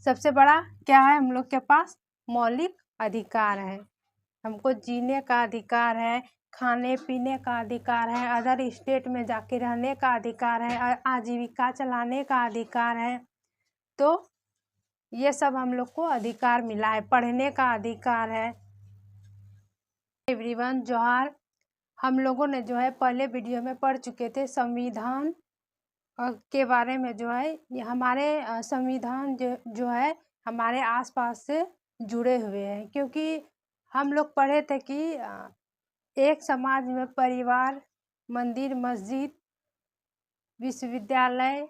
सबसे बड़ा क्या है हम लोग के पास? मौलिक अधिकार है। हमको जीने का अधिकार है, खाने पीने का अधिकार है, अदर स्टेट में जाके रहने का अधिकार है, आजीविका चलाने का अधिकार है। तो ये सब हम लोग को अधिकार मिला है। पढ़ने का अधिकार है। एवरीवन, जोहार। हम लोगों ने जो है पहले वीडियो में पढ़ चुके थे संविधान के बारे में। जो है ये हमारे संविधान जो है हमारे आसपास से जुड़े हुए हैं, क्योंकि हम लोग पढ़े थे कि एक समाज में परिवार, मंदिर, मस्जिद, विश्वविद्यालय,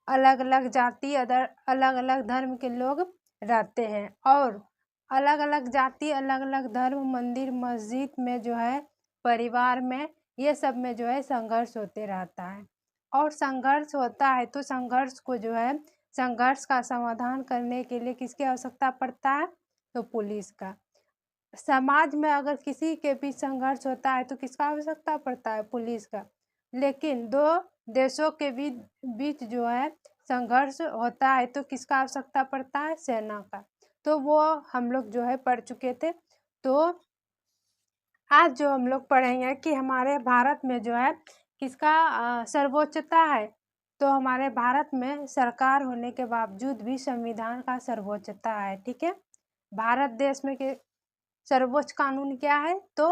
अलग अलग जाति, अलग अलग धर्म के लोग रहते हैं, और अलग अलग जाति, अलग अलग धर्म, मंदिर, मस्जिद में जो है, परिवार में, ये सब में जो है संघर्ष होते रहता है। और संघर्ष होता है तो संघर्ष को जो है, संघर्ष का समाधान करने के लिए किसकी आवश्यकता पड़ता है? तो पुलिस का। समाज में अगर किसी के बीच संघर्ष होता है तो किसका आवश्यकता पड़ता है? पुलिस का। लेकिन दो देशों के बीच जो है संघर्ष होता है तो किसका आवश्यकता पड़ता है? सेना का। तो वो हम लोग जो है पढ़ चुके थे। तो आज जो हम लोग पढ़ेंगे कि हमारे भारत में जो है किसका सर्वोच्चता है? तो हमारे भारत में सरकार होने के बावजूद भी संविधान का सर्वोच्चता है। ठीक है। भारत देश में के सर्वोच्च कानून क्या है? तो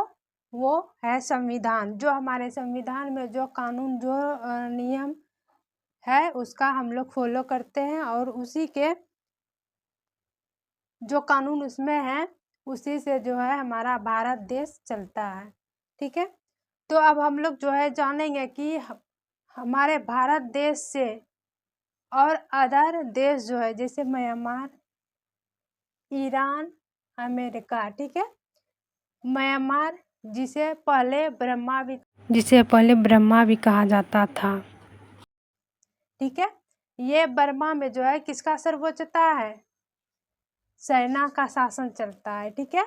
वो है संविधान। जो हमारे संविधान में जो कानून, जो नियम है, उसका हम लोग फॉलो करते हैं, और उसी के जो कानून उसमें है उसी से जो है हमारा भारत देश चलता है। ठीक है। तो अब हम लोग जो है जानेंगे कि हमारे भारत देश से और अदर देश जो है, जैसे म्यांमार, ईरान, अमेरिका। ठीक है। म्यांमार जिसे पहले ब्रह्मा भी कहा जाता था। ठीक है। ये बर्मा में जो है किसका सर्वोच्चता है? सेना का शासन चलता है। ठीक है।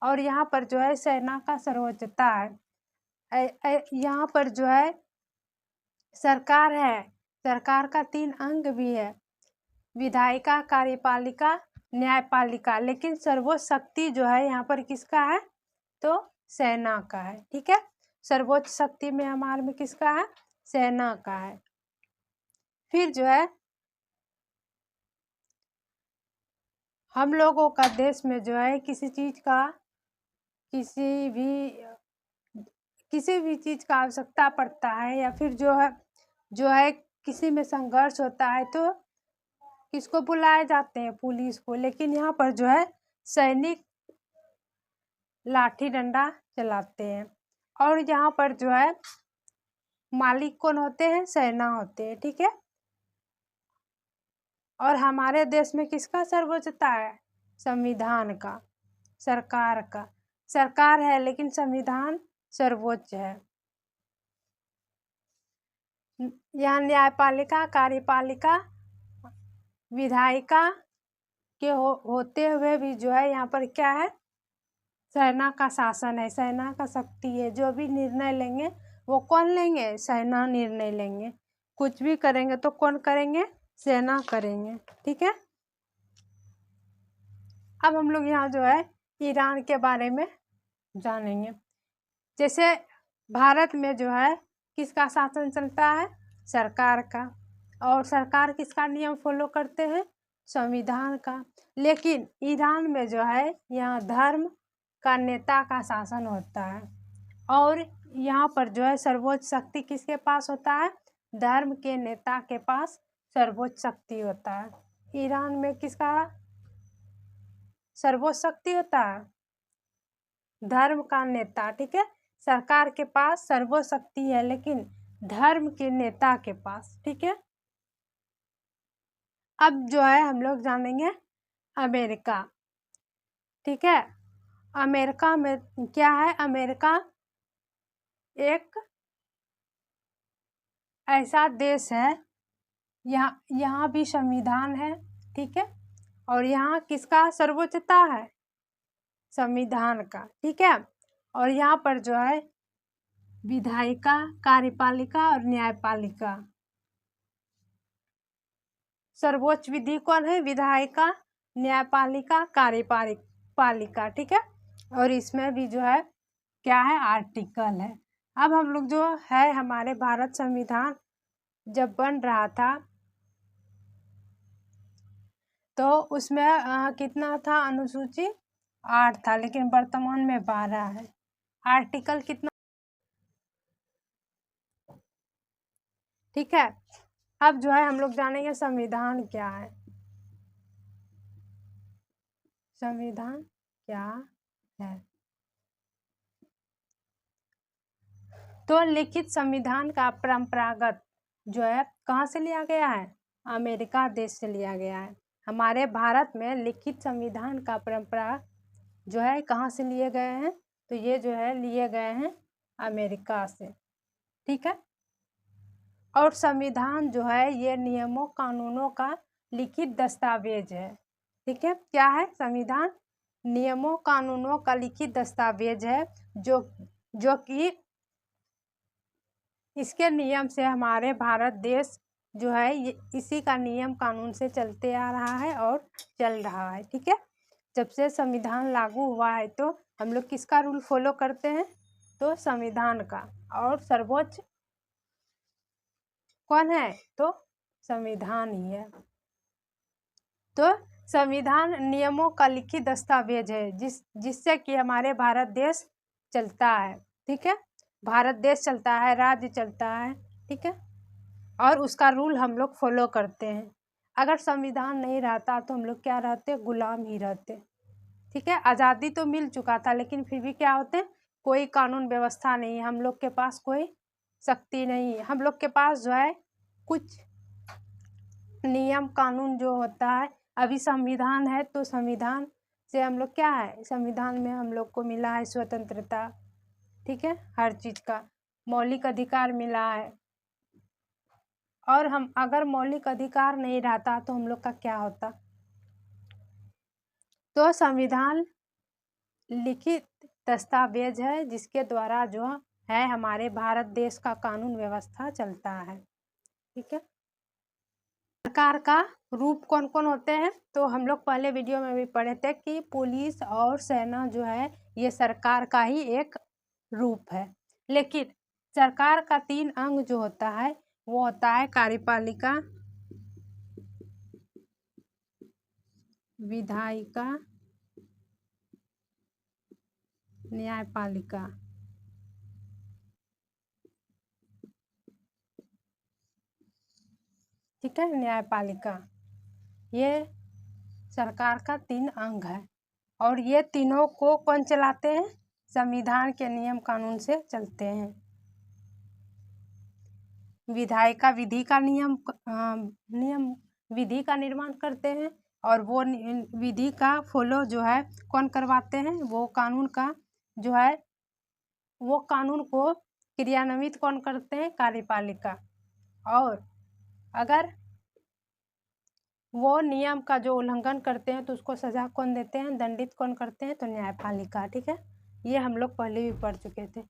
और यहाँ पर जो है सेना का सर्वोच्चता है। यहाँ पर जो है सरकार है। सरकार का 3 अंग भी है, विधायिका, कार्यपालिका, न्यायपालिका। लेकिन सर्वोच्च शक्ति जो है यहाँ पर किसका है? तो सेना का है। ठीक है। सर्वोच्च शक्ति म्यांमार में किसका है? सेना का है। फिर जो है हम लोगों का देश में जो है किसी भी चीज का आवश्यकता पड़ता है, या फिर जो है किसी में संघर्ष होता है तो किसको बुलाए जाते हैं? पुलिस को। लेकिन यहाँ पर जो है सैनिक लाठी डंडा चलाते हैं, और यहाँ पर जो है मालिक कौन होते हैं? सेना होते हैं। ठीक है। और हमारे देश में किसका सर्वोच्चता है? संविधान का, सरकार का। सरकार है लेकिन संविधान सर्वोच्च है। यहाँ न्यायपालिका, कार्यपालिका, विधायिका के होते हुए भी जो है यहाँ पर क्या है? सेना का शासन है, सेना का शक्ति है। जो भी निर्णय लेंगे वो कौन लेंगे? सेना निर्णय लेंगे। कुछ भी करेंगे तो कौन करेंगे? सेना करेंगे। ठीक है। अब हम लोग यहाँ जो है ईरान के बारे में जानेंगे। जैसे भारत में जो है किसका शासन चलता है? सरकार का। और सरकार किसका नियम फॉलो करते हैं? संविधान का। लेकिन ईरान में जो है यहाँ धर्म का नेता का शासन होता है, और यहाँ पर जो है सर्वोच्च शक्ति किसके पास होता है? धर्म के नेता के पास सर्वोच्च शक्ति होता है। ईरान में किसका सर्वोच्च शक्ति होता है? धर्म का नेता। ठीक है। सरकार के पास सर्वोच्च शक्ति है, लेकिन धर्म के नेता के पास। ठीक है। अब जो है हम लोग जानेंगे अमेरिका। ठीक है। अमेरिका में क्या है? अमेरिका एक ऐसा देश है, यहाँ भी संविधान है। ठीक है। और यहाँ किसका सर्वोच्चता है? संविधान का। ठीक है। और यहाँ पर जो है विधायिका, कार्यपालिका और न्यायपालिका, सर्वोच्च विधि कौन है? विधायिका, न्यायपालिका, कार्यपालिका, ठीक है। और इसमें भी जो है क्या है? आर्टिकल है। अब हम लोग जो है हमारे भारत संविधान जब बन रहा था तो उसमें कितना था? अनुसूची 8 था, लेकिन वर्तमान में 12 है। आर्टिकल कितना? ठीक है। अब जो है हम लोग जानेंगे संविधान क्या है। संविधान क्या है? तो लिखित संविधान का परंपरागत जो है कहाँ से लिया गया है? अमेरिका देश से लिया गया है। हमारे भारत में लिखित संविधान का परंपरा जो है कहाँ से लिए गए हैं? तो ये जो है लिए गए हैं अमेरिका से, ठीक है। और संविधान जो है ये नियमों कानूनों का लिखित दस्तावेज है, ठीक है। क्या है? संविधान नियमों कानूनों का लिखित दस्तावेज है जो कि इसके नियम से हमारे भारत देश जो है ये इसी का नियम कानून से चलते आ रहा है और चल रहा है, ठीक है। जब से संविधान लागू हुआ है तो हम लोग किसका रूल फॉलो करते हैं? तो संविधान का। और सर्वोच्च कौन है? तो संविधान ही है। तो संविधान नियमों का लिखित दस्तावेज है जिससे कि हमारे भारत देश चलता है, ठीक है। भारत देश चलता है, राज्य चलता है, ठीक है। और उसका रूल हम लोग फॉलो करते हैं। अगर संविधान नहीं रहता तो हम लोग क्या रहते? गुलाम ही रहते, ठीक है। आज़ादी तो मिल चुका था लेकिन फिर भी क्या होते? कोई कानून व्यवस्था नहीं, हम लोग के पास कोई शक्ति नहीं, हम लोग के पास जो है कुछ नियम कानून जो होता है। अभी संविधान है तो संविधान से हम लोग क्या है? संविधान में हम लोग को मिला है स्वतंत्रता, ठीक है। हर चीज़ का मौलिक अधिकार मिला है। और हम अगर मौलिक अधिकार नहीं रहता तो हम लोग का क्या होता? तो संविधान लिखित दस्तावेज है जिसके द्वारा जो है हमारे भारत देश का कानून व्यवस्था चलता है, ठीक है। सरकार का रूप कौन कौन होते हैं? तो हम लोग पहले वीडियो में भी पढ़े थे कि पुलिस और सेना जो है ये सरकार का ही एक रूप है। लेकिन सरकार का 3 अंग जो होता है वो होता है कार्यपालिका, विधायिका, न्यायपालिका, ठीक है। न्यायपालिका ये सरकार का 3 अंग है और ये तीनों को कौन चलाते हैं? संविधान के नियम कानून से चलते हैं। विधायिका विधि का नियम विधि का निर्माण करते हैं और वो विधि का फॉलो जो है कौन करवाते हैं? वो कानून का जो है वो कानून को क्रियान्वित कौन करते हैं? कार्यपालिका। और अगर वो नियम का जो उल्लंघन करते हैं तो उसको सजा कौन देते हैं? दंडित कौन करते हैं? तो न्यायपालिका, ठीक है। ये हम लोग पहले भी पढ़ चुके थे।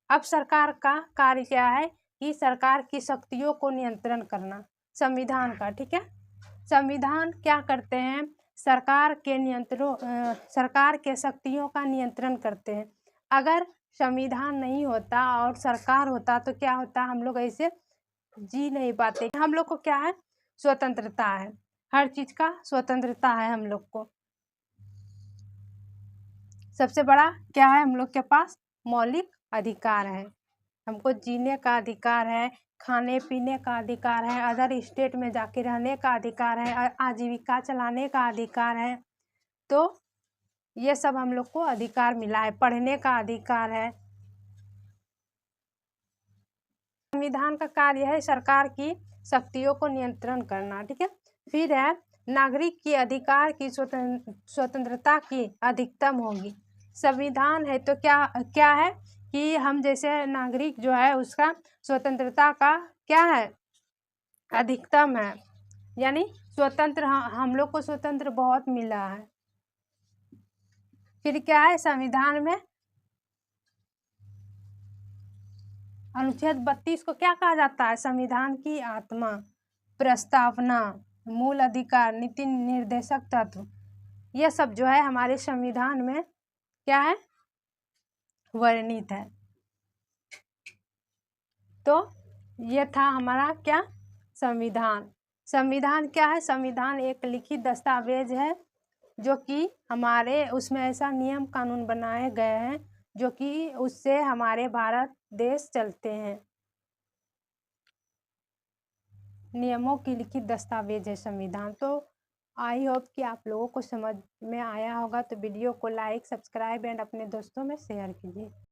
अब सरकार का कार्य क्या है? कि सरकार की शक्तियों को नियंत्रण करना, संविधान का, ठीक है। संविधान क्या करते हैं? सरकार के शक्तियों का नियंत्रण करते हैं। अगर संविधान नहीं होता और सरकार होता तो क्या होता? हम लोग ऐसे जी नहीं पाते। हम लोग को क्या है? स्वतंत्रता है, हर चीज का स्वतंत्रता है हम लोग को। सबसे बड़ा क्या है हम लोग के पास? मौलिक अधिकार है। हमको जीने का अधिकार है, खाने पीने का अधिकार है, अदर स्टेट में जाके रहने का अधिकार है, आजीविका चलाने का अधिकार है। तो ये सब हम लोग को अधिकार मिला है, पढ़ने का अधिकार है। संविधान का कार्य है सरकार की शक्तियों को नियंत्रण करना, ठीक है। फिर है नागरिक की अधिकार की स्वतंत्रता की अधिकतम होगी। संविधान है तो क्या क्या है कि हम जैसे नागरिक जो है उसका स्वतंत्रता का क्या है? अधिकतम है, यानी स्वतंत्र हम लोग को स्वतंत्र बहुत मिला है। फिर क्या है संविधान में? अनुच्छेद 32 को क्या कहा जाता है? संविधान की आत्मा, प्रस्तावना, मूल अधिकार, नीति निर्देशक तत्व, ये सब जो है हमारे संविधान में क्या है, वर्णित है। तो ये था हमारा क्या, संविधान। संविधान क्या है, संविधान एक लिखित दस्तावेज है जो कि हमारे उसमें ऐसा नियम कानून बनाए गए हैं जो कि उससे हमारे भारत देश चलते हैं। नियमों की लिखित दस्तावेज है संविधान। तो आई होप कि आप लोगों को समझ में आया होगा। तो वीडियो को लाइक, सब्सक्राइब एंड अपने दोस्तों में शेयर कीजिए।